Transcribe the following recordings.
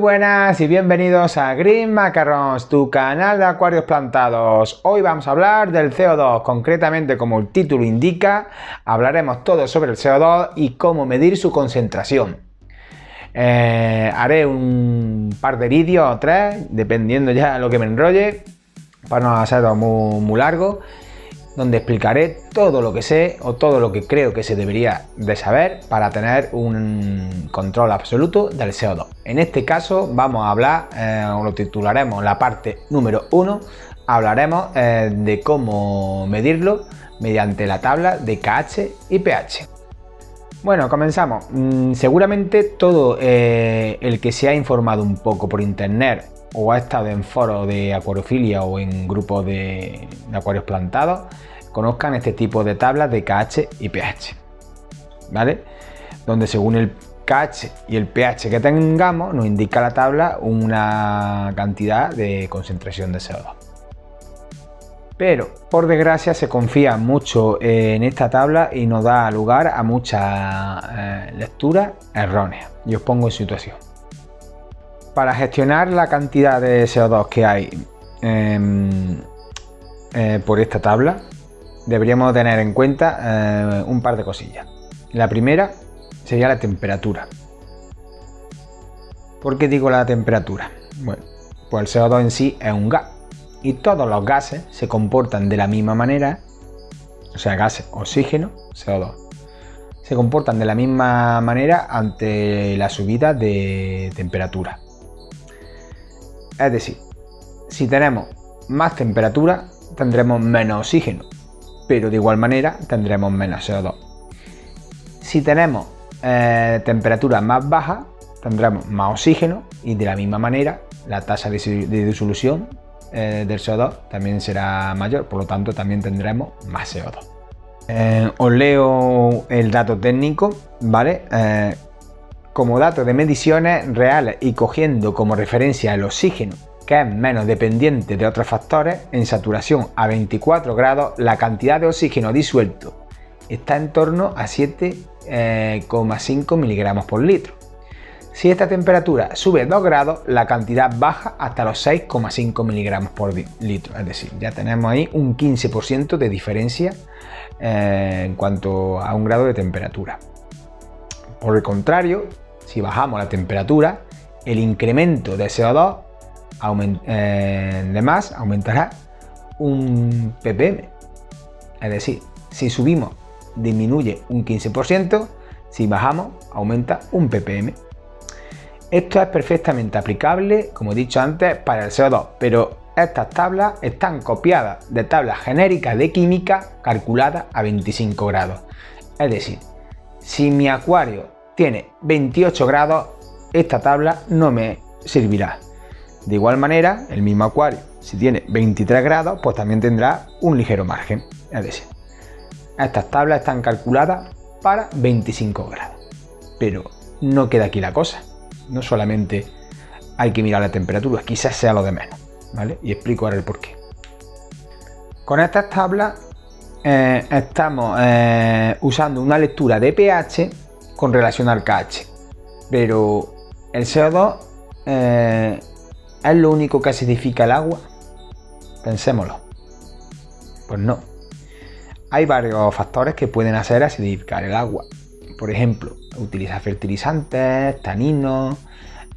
buenas y bienvenidos a Green Macarons, tu canal de acuarios plantados. Hoy vamos a hablar del CO2, concretamente como el título indica, hablaremos todo sobre el CO2 y cómo medir su concentración. Haré un par de vídeos o tres, dependiendo ya de lo que me enrolle, para no hacer muy largo, donde explicaré todo lo que sé o todo lo que creo que se debería de saber para tener un control absoluto del CO2. En este caso vamos a hablar, o lo titularemos la parte número 1, hablaremos de cómo medirlo mediante la tabla de KH y pH. Bueno, comenzamos. Seguramente todo el que se ha informado un poco por internet o ha estado en foros de acuariofilia o en grupos de acuarios plantados, conozcan este tipo de tablas de KH y pH, ¿vale? Donde según el KH y el pH que tengamos, nos indica la tabla una cantidad de concentración de CO2. Pero, por desgracia, se confía mucho en esta tabla y nos da lugar a muchas lecturas erróneas. Y os pongo en situación. Para gestionar la cantidad de CO2 que hay por esta tabla, deberíamos tener en cuenta un par de cosillas. La primera sería la temperatura. ¿Por qué digo la temperatura? Bueno, pues el CO2 en sí es un gas y todos los gases se comportan de la misma manera, o sea, gases, oxígeno, CO2, se comportan de la misma manera ante la subida de temperatura. Es decir, si tenemos más temperatura, tendremos menos oxígeno, pero de igual manera tendremos menos CO2. Si tenemos temperatura más baja, tendremos más oxígeno y de la misma manera la tasa de disolución del CO2 también será mayor, por lo tanto también tendremos más CO2. Os leo el dato técnico, ¿vale? Como dato de mediciones reales y cogiendo como referencia el oxígeno, que es menos dependiente de otros factores, en saturación a 24 grados, la cantidad de oxígeno disuelto está en torno a 7,5 miligramos por litro. Si esta temperatura sube 2 grados, la cantidad baja hasta los 6,5 miligramos por litro. Es decir, ya tenemos ahí un 15% de diferencia en cuanto a un grado de temperatura. Por el contrario, si bajamos la temperatura, el incremento de CO2 de más aumentará un ppm. Es decir, si subimos disminuye un 15%, si bajamos aumenta un ppm. Esto es perfectamente aplicable, como he dicho antes, para el CO2, pero estas tablas están copiadas de tablas genéricas de química calculadas a 25 grados. Es decir, si mi acuario tiene 28 grados, esta tabla no me servirá. De igual manera, el mismo acuario, si tiene 23 grados, pues también tendrá un ligero margen. Es decir, estas tablas están calculadas para 25 grados. Pero no queda aquí la cosa. No solamente hay que mirar la temperatura, quizás sea lo de menos, ¿vale? Y explico ahora el porqué. Con estas tablas estamos usando una lectura de pH con relación al KH. Pero el CO2 ¿es lo único que acidifica el agua? Pensémoslo. Pues no. Hay varios factores que pueden hacer acidificar el agua. Por ejemplo, utilizar fertilizantes, taninos,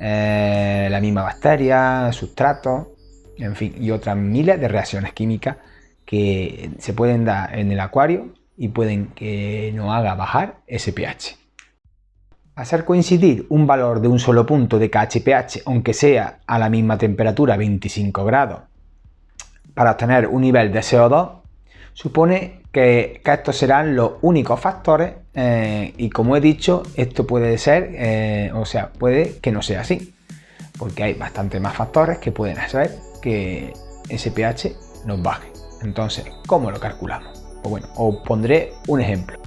la misma bacteria, sustratos, en fin, y otras miles de reacciones químicas que se pueden dar en el acuario y pueden que nos haga bajar ese pH. Hacer coincidir un valor de un solo punto de KH-pH, aunque sea a la misma temperatura, 25 grados, para obtener un nivel de CO2, supone que estos serán los únicos factores y, como he dicho, esto puede ser, puede que no sea así, porque hay bastantes más factores que pueden hacer que ese pH nos baje. Entonces, ¿cómo lo calculamos? Pues bueno, os pondré un ejemplo.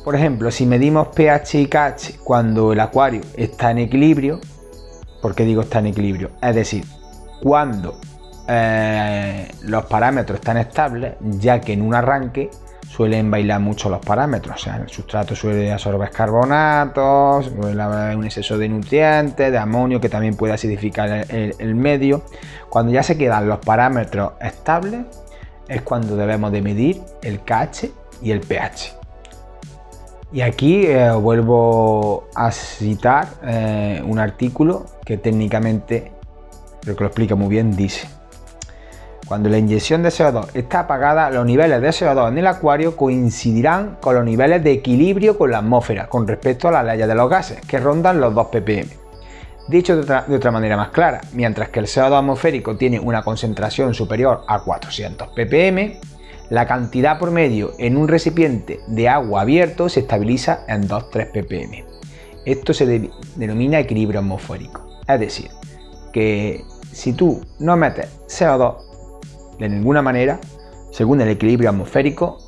Por ejemplo, si medimos pH y KH cuando el acuario está en equilibrio, ¿por qué digo está en equilibrio? Es decir, cuando los parámetros están estables, ya que en un arranque suelen bailar mucho los parámetros, o sea, el sustrato suele absorber carbonatos, suele haber un exceso de nutrientes, de amonio, que también puede acidificar el medio. Cuando ya se quedan los parámetros estables es cuando debemos de medir el KH y el pH. Y aquí os vuelvo a citar un artículo que técnicamente, creo que lo explica muy bien, dice: cuando la inyección de CO2 está apagada, los niveles de CO2 en el acuario coincidirán con los niveles de equilibrio con la atmósfera con respecto a las leyes de los gases, que rondan los 2 ppm. Dicho de otra manera más clara, mientras que el CO2 atmosférico tiene una concentración superior a 400 ppm, la cantidad promedio en un recipiente de agua abierto se estabiliza en 2-3 ppm. Esto se denomina equilibrio atmosférico. Es decir, que si tú no metes CO2 de ninguna manera, según el equilibrio atmosférico,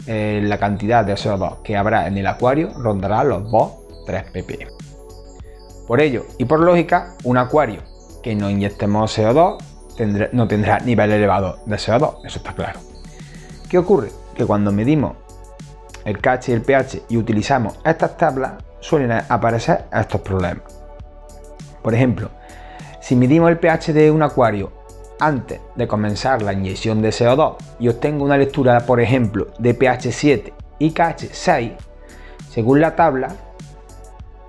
la cantidad de CO2 que habrá en el acuario rondará los 2-3 ppm. Por ello y por lógica, un acuario que no inyectemos CO2 no tendrá nivel elevado de CO2, eso está claro. ¿Qué ocurre? Que cuando medimos el KH y el pH y utilizamos estas tablas, suelen aparecer estos problemas. Por ejemplo, si medimos el pH de un acuario antes de comenzar la inyección de CO2 y obtengo una lectura, por ejemplo, de pH 7 y KH 6, según la tabla,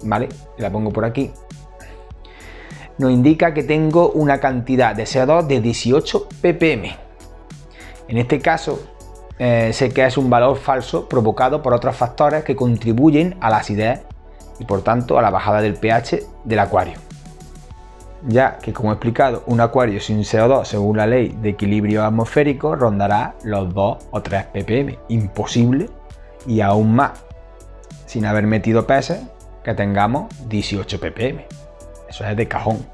¿vale? La pongo por aquí, nos indica que tengo una cantidad de CO2 de 18 ppm. En este caso, sé que es un valor falso provocado por otros factores que contribuyen a la acidez y por tanto a la bajada del pH del acuario, ya que, como he explicado, un acuario sin CO2 según la ley de equilibrio atmosférico rondará los 2 o 3 ppm, imposible, y aún más sin haber metido peces que tengamos 18 ppm, eso es de cajón.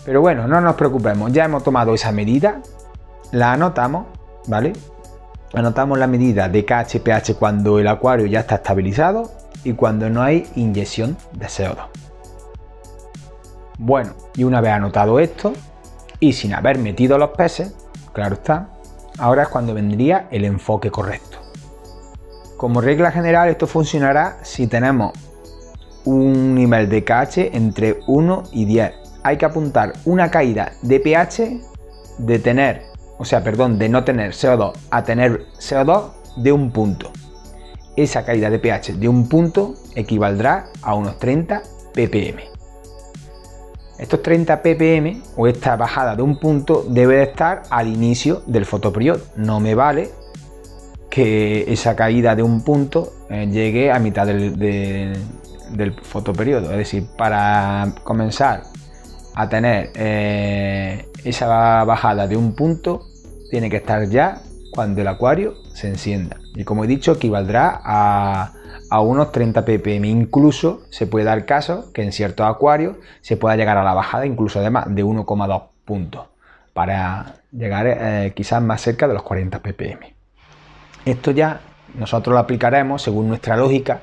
Pero bueno, no nos preocupemos, ya hemos tomado esa medida, la anotamos, ¿vale? Anotamos la medida de KH, pH cuando el acuario ya está estabilizado y cuando no hay inyección de CO2. Bueno, y una vez anotado esto y sin haber metido los peces, claro está, ahora es cuando vendría el enfoque correcto. Como regla general, esto funcionará si tenemos un nivel de KH entre 1 y 10. Hay que apuntar una caída de pH de no tener CO2 a tener CO2 de un punto. Esa caída de pH de un punto equivaldrá a unos 30 ppm. Estos 30 ppm o esta bajada de un punto debe de estar al inicio del fotoperiodo. No me vale que esa caída de un punto llegue a mitad del fotoperiodo. Es decir, para comenzar a tener esa bajada de un punto tiene que estar ya cuando el acuario se encienda. Y como he dicho, equivaldrá a unos 30 ppm. Incluso se puede dar caso que en ciertos acuarios se pueda llegar a la bajada incluso de más de 1,2 puntos para llegar quizás más cerca de los 40 ppm. Esto ya nosotros lo aplicaremos según nuestra lógica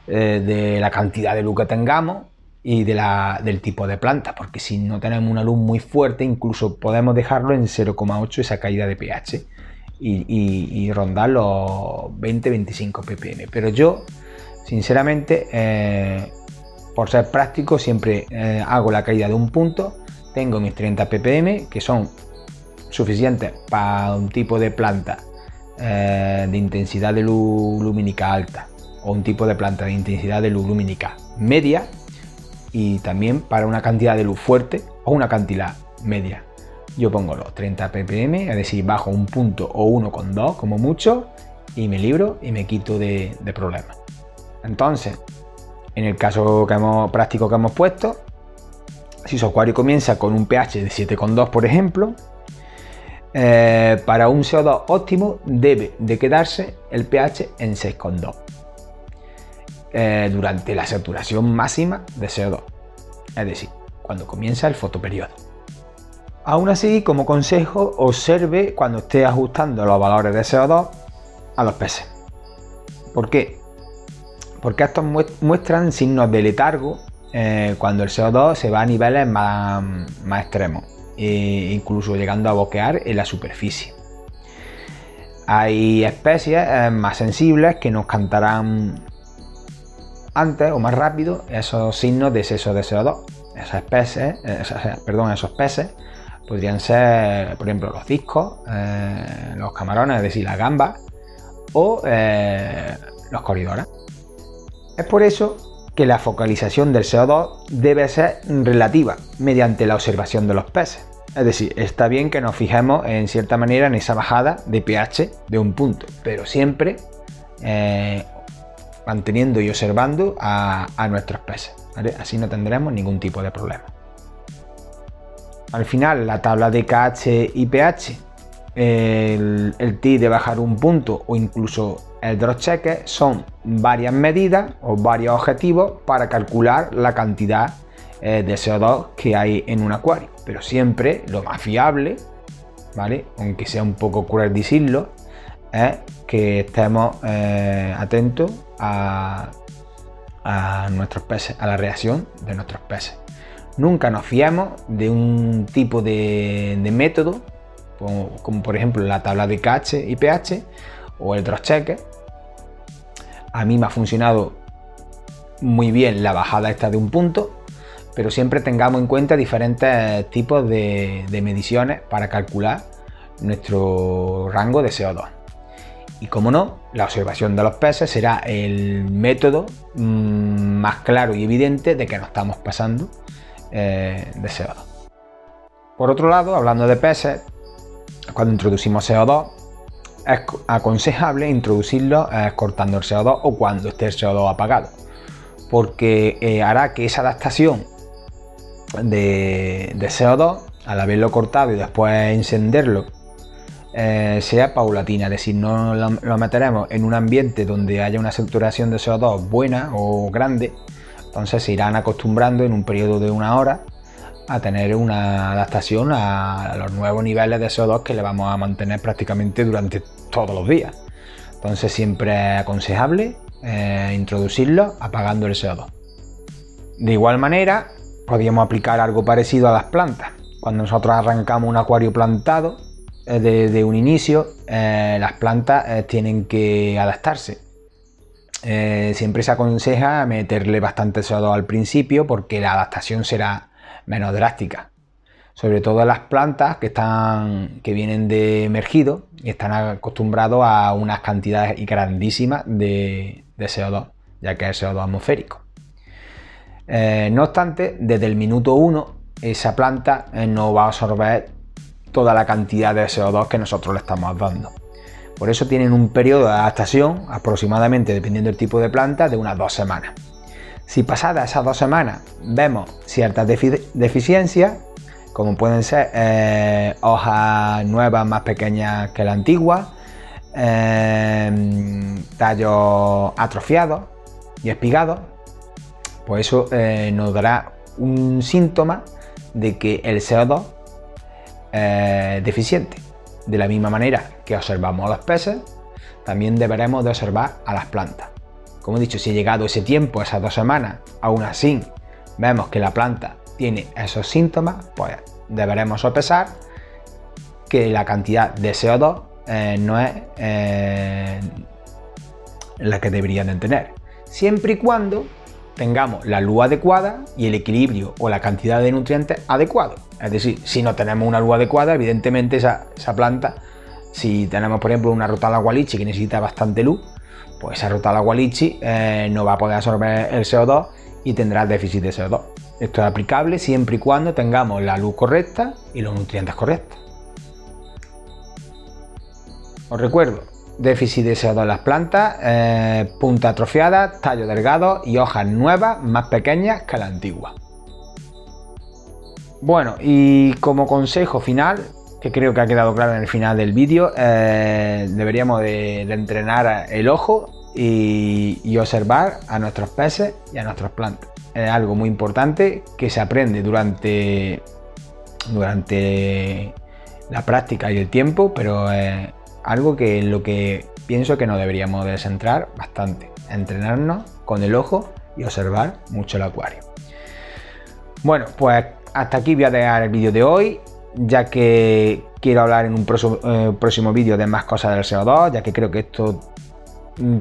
de la cantidad de luz que tengamos y del tipo de planta, porque si no tenemos una luz muy fuerte incluso podemos dejarlo en 0,8 esa caída de pH y rondar los 20-25 ppm. Pero yo, sinceramente, por ser práctico, siempre hago la caída de un punto. Tengo mis 30 ppm, que son suficientes para un tipo de planta de intensidad de luz lumínica alta o un tipo de planta de intensidad de luz lumínica media, y también para una cantidad de luz fuerte o una cantidad media. Yo pongo los 30 ppm, es decir, bajo un punto o 1,2 como mucho, y me libro y me quito de problemas. Entonces, en el caso práctico que hemos puesto, si su acuario comienza con un pH de 7,2, por ejemplo, para un CO2 óptimo debe de quedarse el pH en 6,2 durante la saturación máxima de CO2, es decir, cuando comienza el fotoperiodo. Aún así, como consejo, observe cuando esté ajustando los valores de CO2 a los peces. ¿Por qué? Porque estos muestran signos de letargo cuando el CO2 se va a niveles más extremos, incluso llegando a boquear en la superficie. Hay especies más sensibles que nos cantarán antes o más rápido esos signos de exceso de CO2. Esos peces podrían ser, por ejemplo, los ciscos, los camarones, es decir, las gambas, o los coridoras. Es por eso que la focalización del CO2 debe ser relativa mediante la observación de los peces. Es decir, está bien que nos fijemos en cierta manera en esa bajada de pH de un punto, pero siempre manteniendo y observando a nuestros peces, ¿vale? Así no tendremos ningún tipo de problema. Al final, la tabla de KH y pH, el TI de bajar un punto o incluso el drop checker son varias medidas o varios objetivos para calcular la cantidad de CO2 que hay en un acuario, pero siempre lo más fiable, ¿vale? Aunque sea un poco cruel decirlo, es que estemos atentos a nuestros peces, a la reacción de nuestros peces. Nunca nos fiemos de un tipo de método como por ejemplo la tabla de KH y pH o el drop checker. A mí me ha funcionado muy bien la bajada esta de un punto, pero siempre tengamos en cuenta diferentes tipos de mediciones para calcular nuestro rango de CO2. Y como no, la observación de los peces será el método más claro y evidente de que nos estamos pasando de CO2. Por otro lado, hablando de peces, cuando introducimos CO2, es aconsejable introducirlo cortando el CO2 o cuando esté el CO2 apagado, porque hará que esa adaptación de CO2, al haberlo cortado y después encenderlo, sea paulatina, es decir, no lo meteremos en un ambiente donde haya una saturación de CO2 buena o grande, entonces se irán acostumbrando en un periodo de una hora a tener una adaptación a los nuevos niveles de CO2 que le vamos a mantener prácticamente durante todos los días. Entonces siempre es aconsejable introducirlo apagando el CO2. De igual manera, podríamos aplicar algo parecido a las plantas. Cuando nosotros arrancamos un acuario plantado, desde un inicio, las plantas tienen que adaptarse. Siempre se aconseja meterle bastante CO2 al principio porque la adaptación será menos drástica, sobre todo en las plantas que vienen de emergido y están acostumbrados a unas cantidades grandísimas de CO2, ya que es CO2 atmosférico. No obstante, desde el minuto 1 esa planta no va a absorber toda la cantidad de CO2 que nosotros le estamos dando. Por eso tienen un periodo de adaptación aproximadamente, dependiendo del tipo de planta, de unas 2 semanas. Si pasadas esas 2 semanas vemos ciertas deficiencias, como pueden ser hojas nuevas más pequeñas que la antigua, tallos atrofiados y espigados, pues eso nos dará un síntoma de que el CO2 es deficiente. De la misma manera que observamos a los peces, también deberemos de observar a las plantas. Como he dicho, si ha llegado ese tiempo, esas 2 semanas, aún así vemos que la planta tiene esos síntomas, pues deberemos sopesar que la cantidad de CO2 no es la que deberían de tener, siempre y cuando tengamos la luz adecuada y el equilibrio o la cantidad de nutrientes adecuado. Es decir, si no tenemos una luz adecuada, evidentemente esa planta, si tenemos por ejemplo una Rotala Wallichii que necesita bastante luz, pues esa Rotala Wallichii no va a poder absorber el CO2 y tendrá déficit de CO2. Esto es aplicable siempre y cuando tengamos la luz correcta y los nutrientes correctos. Os recuerdo, déficit de CO2 en las plantas, punta atrofiada, tallo delgado y hojas nuevas más pequeñas que la antigua. Bueno, y como consejo final, que creo que ha quedado claro en el final del vídeo, deberíamos de entrenar el ojo y observar a nuestros peces y a nuestras plantas. Es algo muy importante que se aprende durante la práctica y el tiempo, pero es algo que en lo que pienso que nos deberíamos de centrar bastante, entrenarnos con el ojo y observar mucho el acuario. Bueno, pues hasta aquí voy a dejar el vídeo de hoy, ya que quiero hablar en un próximo vídeo de más cosas del CO2, ya que creo que esto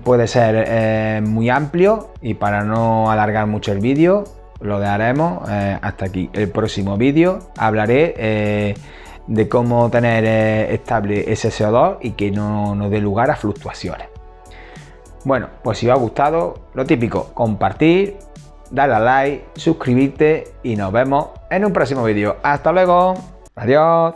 puede ser muy amplio, y para no alargar mucho el vídeo lo dejaremos hasta aquí. El próximo vídeo hablaré de cómo tener estable ese CO2 y que no nos dé lugar a fluctuaciones. Bueno, pues si os ha gustado, lo típico, compartir, darle a like, suscribirte y nos vemos en un próximo vídeo. ¡Hasta luego! ¡Adiós!